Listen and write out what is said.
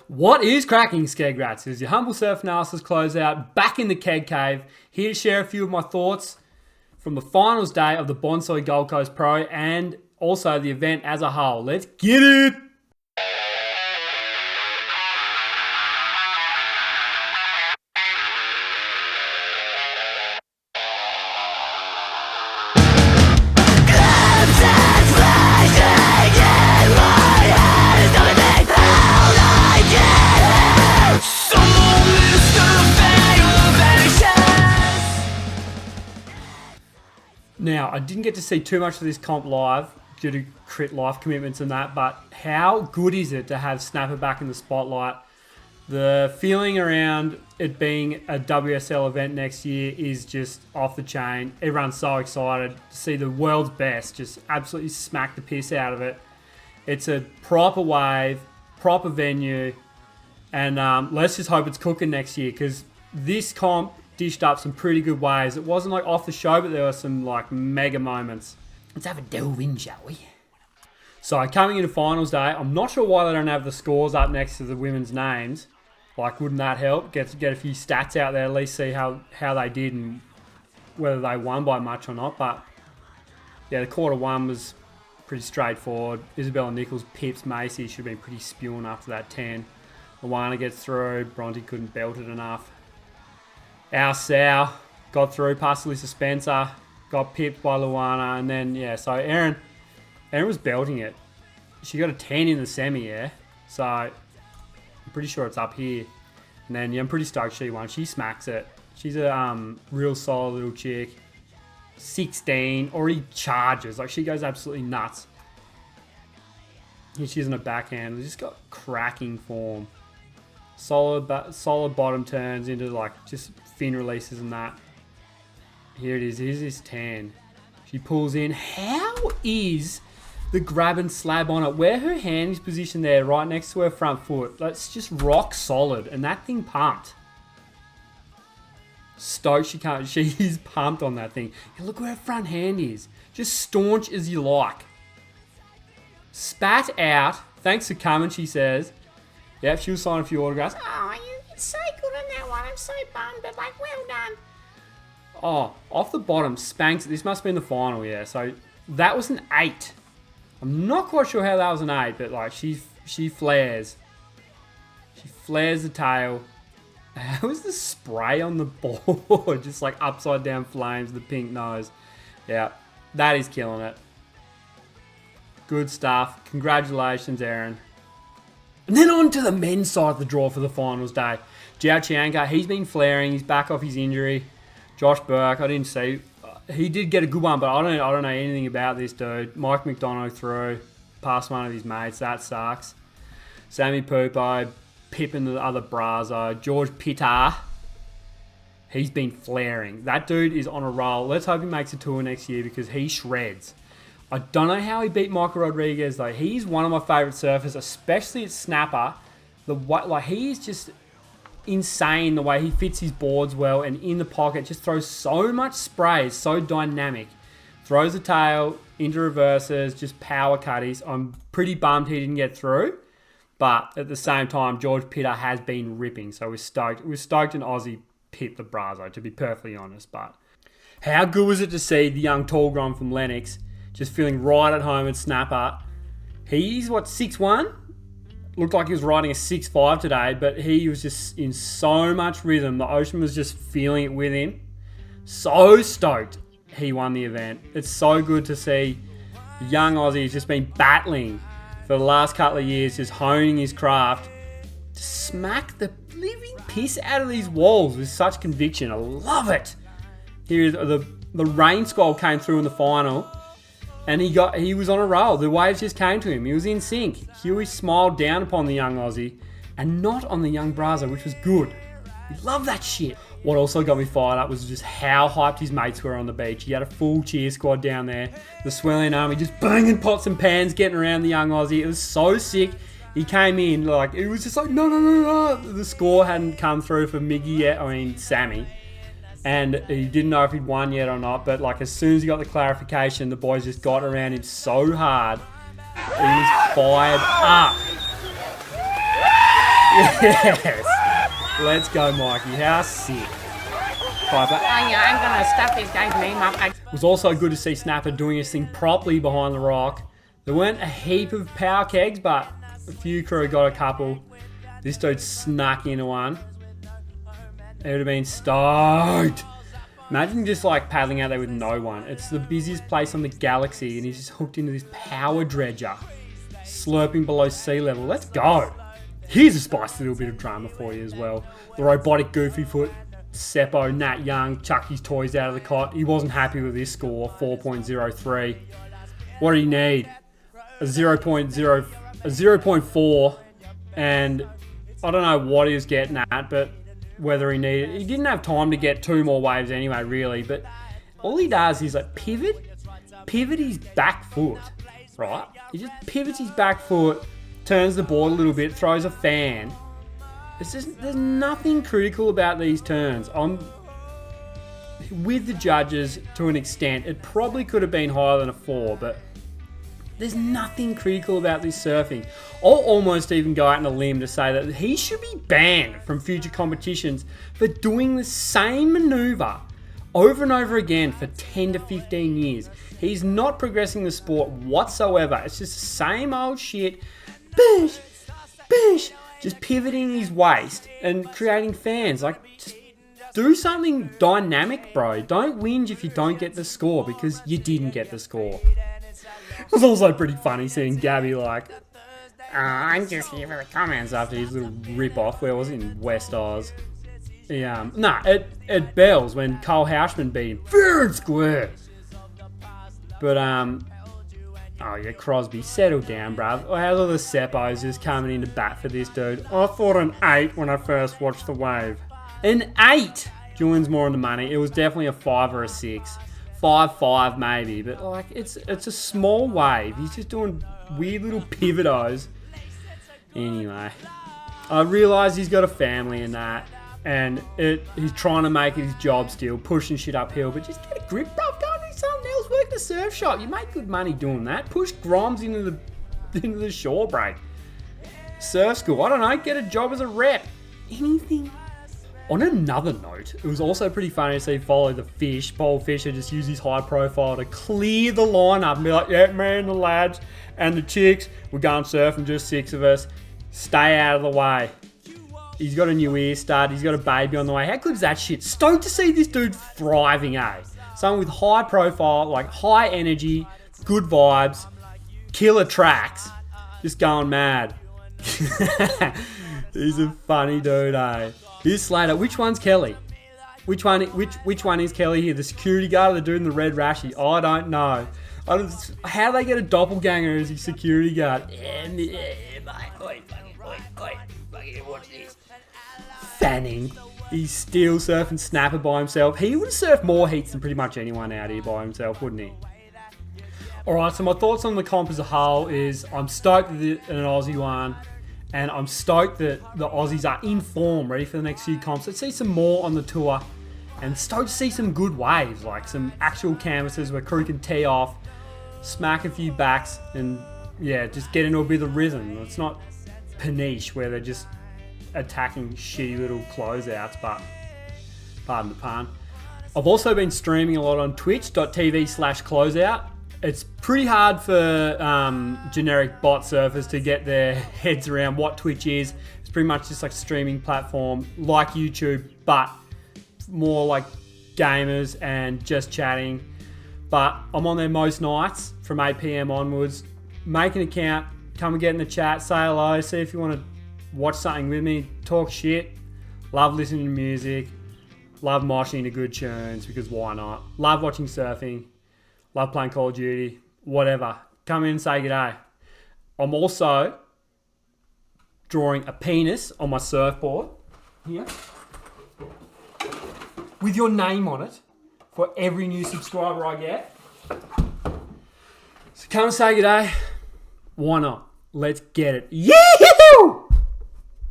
What is cracking, Skeggrats? It is your humble self-analysis closeout, back in the keg cave, here to share a few of my thoughts from the finals day of the Bonsoy Gold Coast Pro and also the event as a whole. Let's get it! Now, I didn't get to see too much of this comp live due to crit life commitments and that, but how good is it to have Snapper back in the spotlight? The feeling around it being a WSL event next year is just off the chain. Everyone's so excited to see the world's best just absolutely smack the piss out of it. It's a proper wave, proper venue, and let's just hope it's cooking next year, because this comp dished up some pretty good waves. It wasn't like off the show, but there were some like mega moments. Let's have a delve in, shall we? So coming into finals day, I'm not sure why they don't have the scores up next to the women's names. Like, wouldn't that help? Get a few stats out there, at least see how they did and whether they won by much or not. But yeah, the quarter one was pretty straightforward. Isabella Nichols pips Macy. Should have been pretty spewing after that 10. Luana gets through. Bronte couldn't belt it enough. Our Sow got through past Alyssa Spencer, got pipped by Luana, and then, yeah, so Erin was belting it. She got a 10 in the semi, yeah? So, I'm pretty sure it's up here. And then, yeah, I'm pretty stoked she won. She smacks it. She's a real solid little chick. 16, already charges. Like, she goes absolutely nuts. Here she is in a backhand. Just got cracking form. Solid bottom turns into like just fin releases and that. Here it is. Here's this 10. She pulls in. How is the grab and slab on it? Where her hand is positioned there, right next to her front foot. That's just rock solid, and that thing pumped. Stoked she's pumped on that thing. And look where her front hand is. Just staunch as you like. Spat out. Thanks for coming, she says. Yep, she was signing a few autographs. Oh, you're so good on that one. I'm so bummed, but like, well done. Oh, off the bottom, spanks. This must have been the final, yeah. So that was an 8. I'm not quite sure how that was an 8, but like she flares. She flares the tail. How is the spray on the board? Just like upside down flames, the pink nose. Yeah, that is killing it. Good stuff. Congratulations, Erin. And then on to the men's side of the draw for the finals day. Jiao Chianka, he's been flaring. He's back off his injury. Josh Burke, I didn't see. He did get a good one, but I don't know anything about this dude. Mike McDonough threw past one of his mates. That sucks. Sammy Pupo, pipping the other Brazo. George Pitar, he's been flaring. That dude is on a roll. Let's hope he makes a tour next year, because he shreds. I don't know how he beat Michael Rodriguez, though. He's one of my favourite surfers, especially at Snapper. He is just insane the way he fits his boards well, and in the pocket just throws so much spray, so dynamic. Throws the tail into reverses, just power cutties. I'm pretty bummed he didn't get through, but at the same time, George Pitter has been ripping, so we're stoked. We're stoked an Aussie pit the Brazo, to be perfectly honest. But how good was it to see the young tall grom from Lennox just feeling right at home at Snapper? He's, 6'1"? Looked like he was riding a 6'5" today, but he was just in so much rhythm. The ocean was just feeling it with him. So stoked he won the event. It's so good to see the young Aussie who's just been battling for the last couple of years, just honing his craft, to smack the living piss out of these walls with such conviction. I love it. Here, the rain squall came through in the final. And he was on a roll. The waves just came to him. He was in sync. Huey smiled down upon the young Aussie and not on the young Brazo, which was good. We love that shit. What also got me fired up was just how hyped his mates were on the beach. He had a full cheer squad down there. The Swelling Army just banging pots and pans, getting around the young Aussie. It was so sick. He came in like, it was just like, no. The score hadn't come through for Miggy yet. Sammy. And he didn't know if he'd won yet or not, but like as soon as he got the clarification, the boys just got around him so hard. He was fired up. Yes. Let's go, Mikey. How sick. Piper. I'm gonna stuff this guy's name up. It was also good to see Snapper doing his thing properly behind the rock. There weren't a heap of power kegs, but a few crew got a couple. This dude snuck into one. It would have been stoked. Imagine just like paddling out there with no one. It's the busiest place on the galaxy and he's just hooked into this power dredger. Slurping below sea level. Let's go. Here's a spicy little bit of drama for you as well. The robotic goofy foot Seppo Nat Young chucked his toys out of the cot. He wasn't happy with his score, 4.03. What did he need? A 0.4, and I don't know what he was getting at, but whether he didn't have time to get 2 more waves anyway, really, but all he does is like pivot his back foot, right? He just pivots his back foot, turns the board a little bit, throws a fan. It's just, there's nothing critical about these turns. I'm with the judges to an extent. It probably could have been higher than a 4, but there's nothing critical about this surfing. I'll almost even go out on a limb to say that he should be banned from future competitions for doing the same maneuver over and over again for 10 to 15 years. He's not progressing the sport whatsoever. It's just the same old shit. Bish, bish. Just pivoting his waist and creating fans. Like, just do something dynamic, bro. Don't whinge if you don't get the score because you didn't get the score. It was also pretty funny seeing Gabby like, I'm just here for the comments. after his little rip-off. Where was it? In West Oz. At Bells when Cole Houshman beat him fair and square. But, oh yeah, Crosby, settle down, bruv. How's all the Seppos just coming in to bat for this dude? I thought an 8 when I first watched the wave. An 8! Julian's more on the money. It was definitely a 5 or a 6. 5 maybe, but like it's a small wave. He's just doing weird little pivotos. Anyway, I realise he's got a family and that, and he's trying to make it his job still, pushing shit uphill, but just get a grip, bro. Go and do something else. Work the surf shop. You make good money doing that. Push Grimes into the shore break. Surf school. I don't know. Get a job as a rep. Anything. On another note, it was also pretty funny to see follow the fish. Bold Fisher just use his high profile to clear the lineup and be like, yeah, man, the lads and the chicks, we're going surfing, just 6 of us. Stay out of the way. He's got a new ear stud. He's got a baby on the way. How good is that shit? Stoked to see this dude thriving, eh? Someone with high profile, like high energy, good vibes, killer tracks, just going mad. He's a funny dude, eh? Here's Slater. Which one's Kelly? Which one is Kelly here? The security guard or the dude in the red rashy? I don't know. How they get a doppelganger as his security guard? Watch this. Fanning. He's still surfing Snapper by himself. He would have surfed more heats than pretty much anyone out here by himself, wouldn't he? Alright, so my thoughts on the comp as a whole is I'm stoked that an Aussie won. And I'm stoked that the Aussies are in form, ready for the next few comps. Let's see some more on the tour. And stoked to see some good waves, like some actual canvases where crew can tee off, smack a few backs, and yeah, just get into a bit of rhythm. It's not paniche where they're just attacking shitty little closeouts, but pardon the pun. I've also been streaming a lot on twitch.tv/closeout. It's pretty hard for generic bot surfers to get their heads around what Twitch is. It's pretty much just like a streaming platform like YouTube, but more like gamers and just chatting. But I'm on there most nights from 8 PM onwards. Make an account, come and get in the chat, say hello, see if you want to watch something with me, talk shit. Love listening to music, love moshing to good tunes because why not? Love watching surfing. Love playing Call of Duty, whatever. Come in and say g'day. I'm also drawing a penis on my surfboard here with your name on it for every new subscriber I get. So come and say g'day. Why not? Let's get it. Yeah!